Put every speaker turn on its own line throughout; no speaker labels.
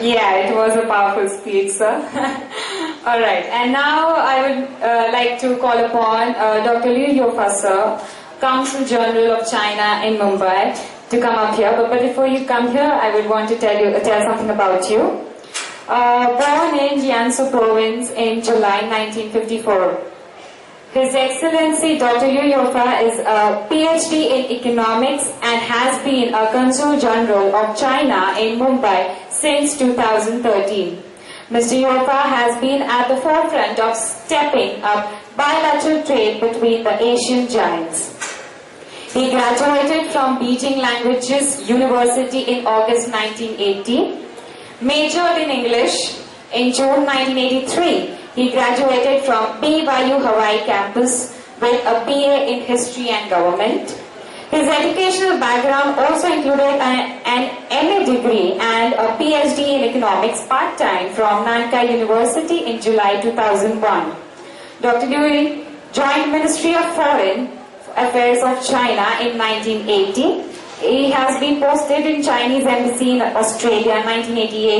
Yeah, it was a powerful speech, sir. Alright, and now I would like to call upon Dr. Liu Yofa, sir, Consul General of China in Mumbai, to come up here. But before you come here, I would want to tell something about you. Born in Jiangsu province in July 1954. His Excellency Dr. Liu Yofa is a PhD in economics and has been a Consul General of China in Mumbai since 2013. Mr. Yofa has been at the forefront of stepping up bilateral trade between the Asian giants. He graduated from Beijing Languages University in August 1980, majored in English in June 1983. He graduated from BYU Hawaii campus with a BA in History and Government. His educational background also included an MA degree and a PhD in Economics part-time from Nankai University in July 2001. Dr. Liu joined Ministry of Foreign Affairs of China in 1980. He has been posted in Chinese Embassy in Australia in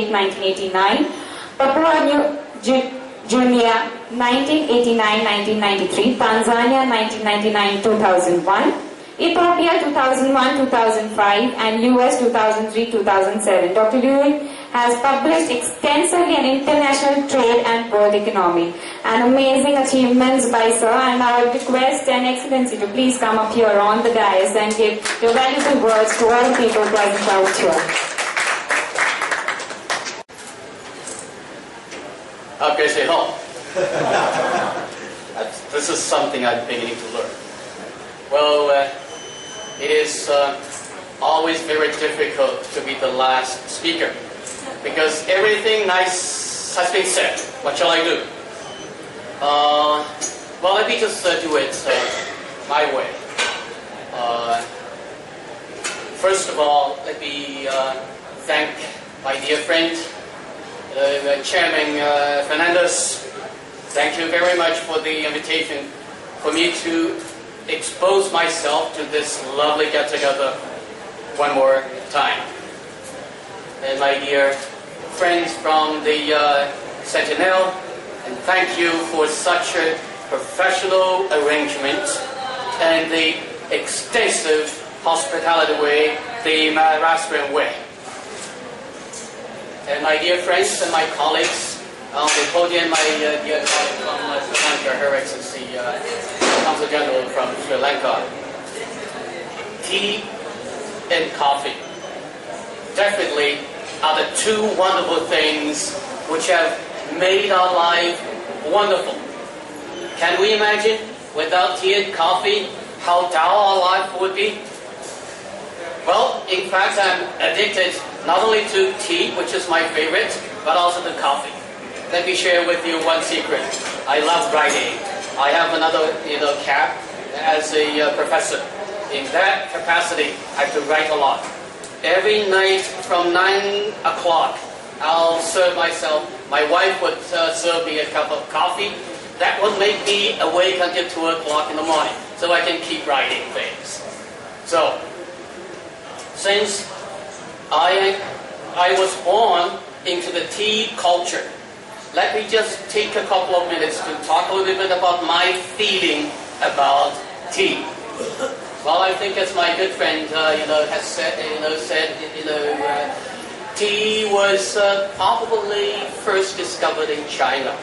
1988-1989, Papua New Guinea 1989-1993, Tanzania 1999-2001, Ethiopia 2001-2005, and US 2003-2007. Dr. Liu has published extensively on international trade and world economy. And amazing achievements by Sir, and I would request an Excellency to please come up here on the dais and give your valuable words to all the people present out here.
This is something I'm beginning to learn. Well, it is always very difficult to be the last speaker because everything nice has been said. What shall I do? Well, let me just do it my way. First of all, let me thank my dear friend, Chairman Fernandez. Thank you very much for the invitation for me to expose myself to this lovely get-together one more time. And my dear friends from the Sentinel, and thank you for such a professional arrangement and the extensive hospitality way, the Maharashtrian way. And my dear friends and my colleagues on the podium, my dear colleague from Sri Lanka, Her Excellency, Consul General from Sri Lanka. Tea and coffee definitely are the two wonderful things which have made our life wonderful. Can we imagine without tea and coffee how dull our life would be? Well, in fact, I'm addicted not only to tea, which is my favorite, but also to coffee. Let me share with you one secret. I love writing. I have another, cap as a professor. In that capacity, I have to write a lot. Every night from 9 o'clock, I'll serve myself. My wife would serve me a cup of coffee. That would make me awake until 2 o'clock in the morning, so I can keep writing things. So, since I was born into the tea culture, let me just take a couple of minutes to talk a little bit about my feeling about tea. Well, I think as my good friend, has said, tea was probably first discovered in China.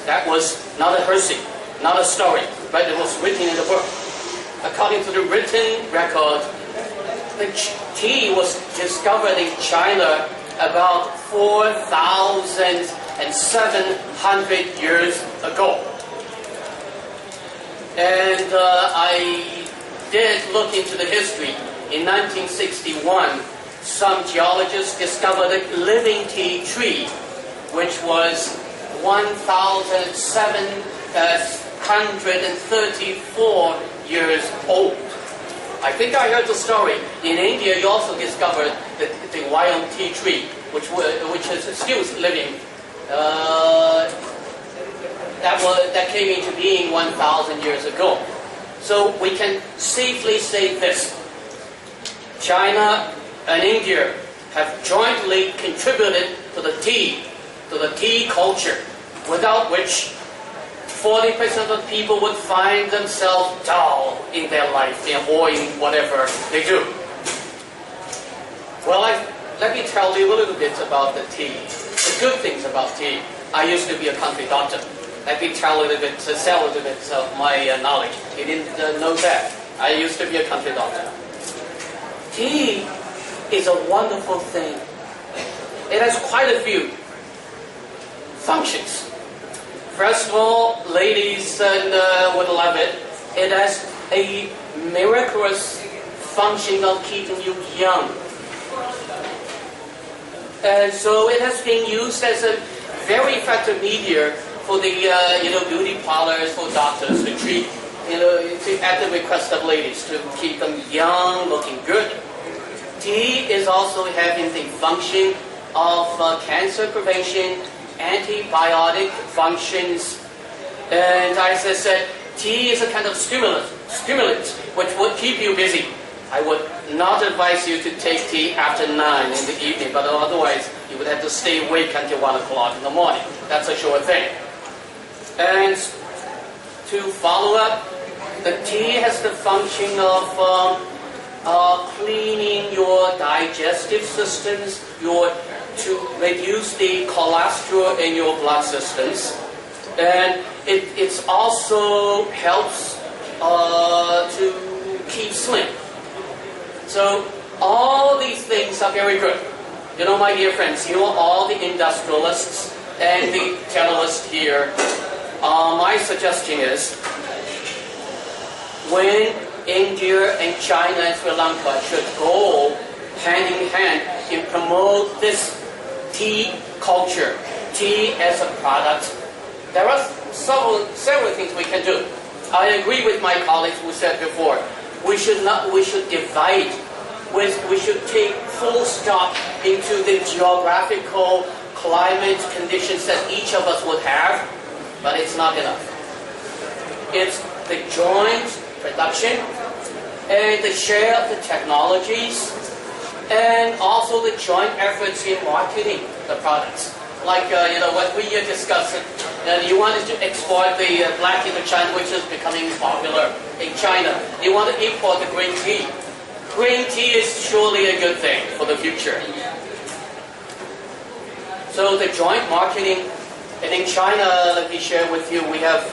That was not a heresy, not a story, but it was written in the book. According to the written record, the tea was discovered in China about 4,700 years ago. And I did look into the history. In 1961, some geologists discovered a living tea tree, which was 1,734 years old. I think I heard the story. In India, you also discovered the wild tea tree, which is still living. That came into being 1,000 years ago. So we can safely say this: China and India have jointly contributed to the tea culture, without which 40% of people would find themselves dull in their life or in whatever they do. Well, let me tell you a little bit about the tea. The good things about tea. I used to be a country doctor. Let me tell a little bit, sell a little bit of my knowledge. You didn't know that. I used to be a country doctor. Tea is a wonderful thing. It has quite a few functions. First of all, ladies would love it. It has a miraculous function of keeping you young. And so it has been used as a very effective media for the beauty parlors, for doctors to treat, at the request of ladies to keep them young, looking good. Tea is also having the function of cancer prevention, antibiotic functions, and as I said, tea is a kind of stimulant which would keep you busy. I would not advise you to take tea after 9 in the evening, but otherwise you would have to stay awake until 1 o'clock in the morning. That's a sure thing. And to follow up, the tea has the function of cleaning your digestive systems, to reduce the cholesterol in your blood systems, and it also helps to keep slim. So all these things are very good. My dear friends, all the industrialists and the journalists here, my suggestion is, when India and China and Sri Lanka should go hand in hand and promote this tea culture, tea as a product, there are several things we can do. I agree with my colleagues who said before, we should divide. We should take full stock into the geographical climate conditions that each of us would have, but it's not enough. It's the joint production and the share of the technologies, and also the joint efforts in marketing the products. Like what we discussed, you wanted to export the black tea to China, which is becoming popular in China. You want to import the green tea. Green tea is surely a good thing for the future. So the joint marketing, and in China, let me share with you, we have,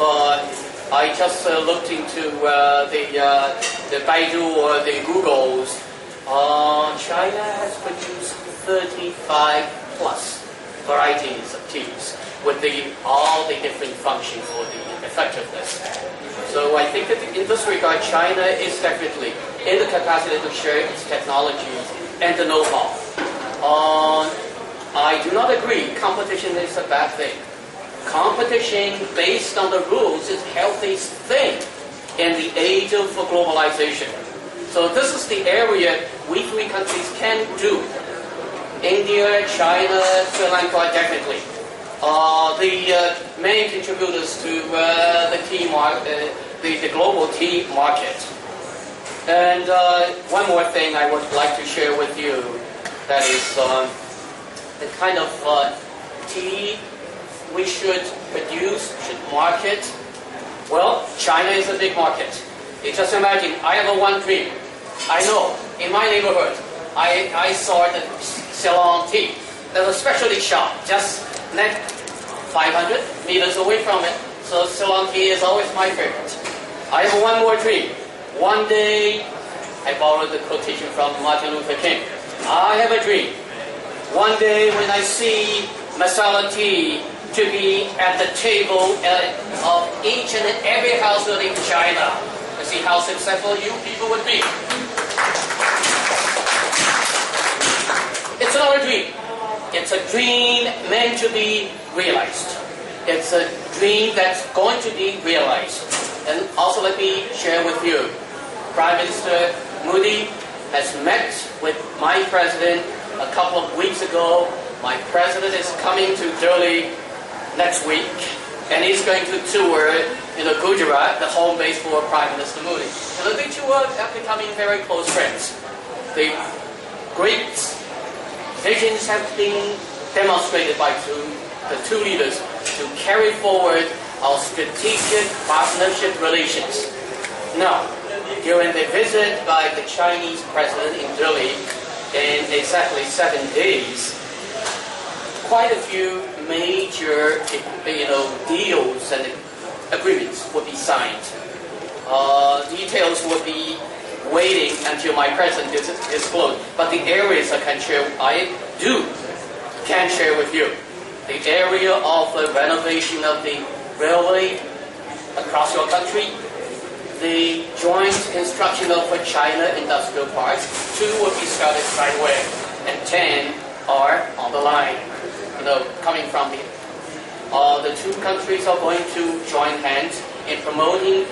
I just looked into the Baidu or the Googles. China has produced 35 plus varieties of teas with all the different functions for the effectiveness. So I think that in this regard, China is definitely in the capacity to share its technologies and the know-how. I do not agree competition is a bad thing. Competition based on the rules is the healthiest thing in the age of globalization. So this is the area we three countries can do. India, China, Sri Lanka, definitely. The main contributors to the tea market, the global tea market. And one more thing I would like to share with you, that is the kind of tea we should produce, should market. Well, China is a big market. You just imagine, I have one dream. I know, in my neighborhood, I saw the Ceylon tea. There's a specialty shop just next 500 meters away from it. So Ceylon tea is always my favorite. I have one more dream. One day, I borrowed the quotation from Martin Luther King. I have a dream. One day when I see masala tea to be at the table of each and every household in China, to see how successful you people would be. It's not a dream. It's a dream meant to be realized. It's a dream that's going to be realized. And also let me share with you, Prime Minister Modi has met with my president a couple of weeks ago. My president is coming to Delhi next week, and he's going to tour Gujarat, the home base for Prime Minister Modi. And the two are becoming very close friends. The great visions have been demonstrated by the two leaders to carry forward our strategic partnership relations. Now, during the visit by the Chinese president in Delhi in exactly 7 days, quite a few major deals and agreements will be signed. Details will be waiting until my president disclosed, but the areas I can share with you. The area of the renovation of the railway across your country, the joint construction of a China industrial park. 2 will be started right away, and 10 are on the line. Coming from the 2 countries are going to join hands in promoting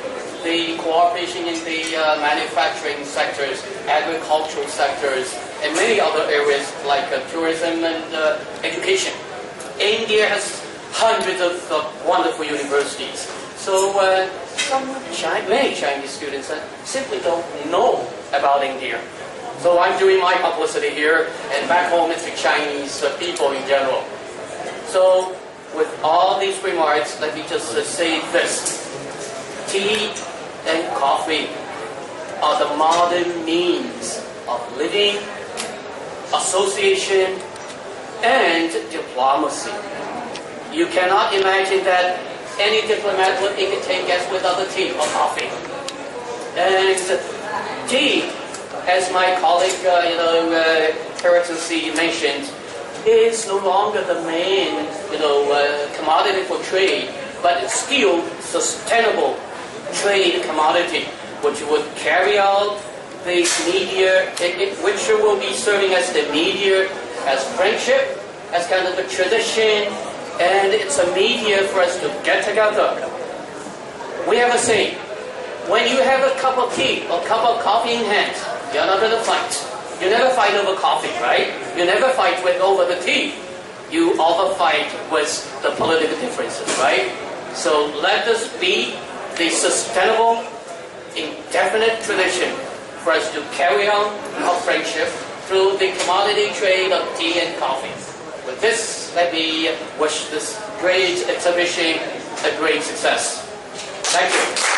the cooperation in the manufacturing sectors, agricultural sectors, and many other areas like tourism and education. India has hundreds of wonderful universities. So many Chinese students simply don't know about India. So I'm doing my publicity here, and back home it's the Chinese people in general. So with all these remarks, let me just say this. Tea and coffee are the modern means of living, association, and diplomacy. You cannot imagine that any diplomat would entertain guests without a tea or coffee. And tea, as my colleague, Her Excellency mentioned, is no longer the main, commodity for trade, but it's still sustainable trade commodity, which would carry out the media, which will be serving as the media, as friendship, as kind of a tradition, and it's a media for us to get together. We have a saying, when you have a cup of tea or cup of coffee in hand, you're not going to fight. You never fight over coffee, right? You never fight over the tea. You often fight with the political differences, right? So let this be the sustainable, indefinite tradition for us to carry on our friendship through the commodity trade of tea and coffee. With this, let me wish this great exhibition a great success. Thank you.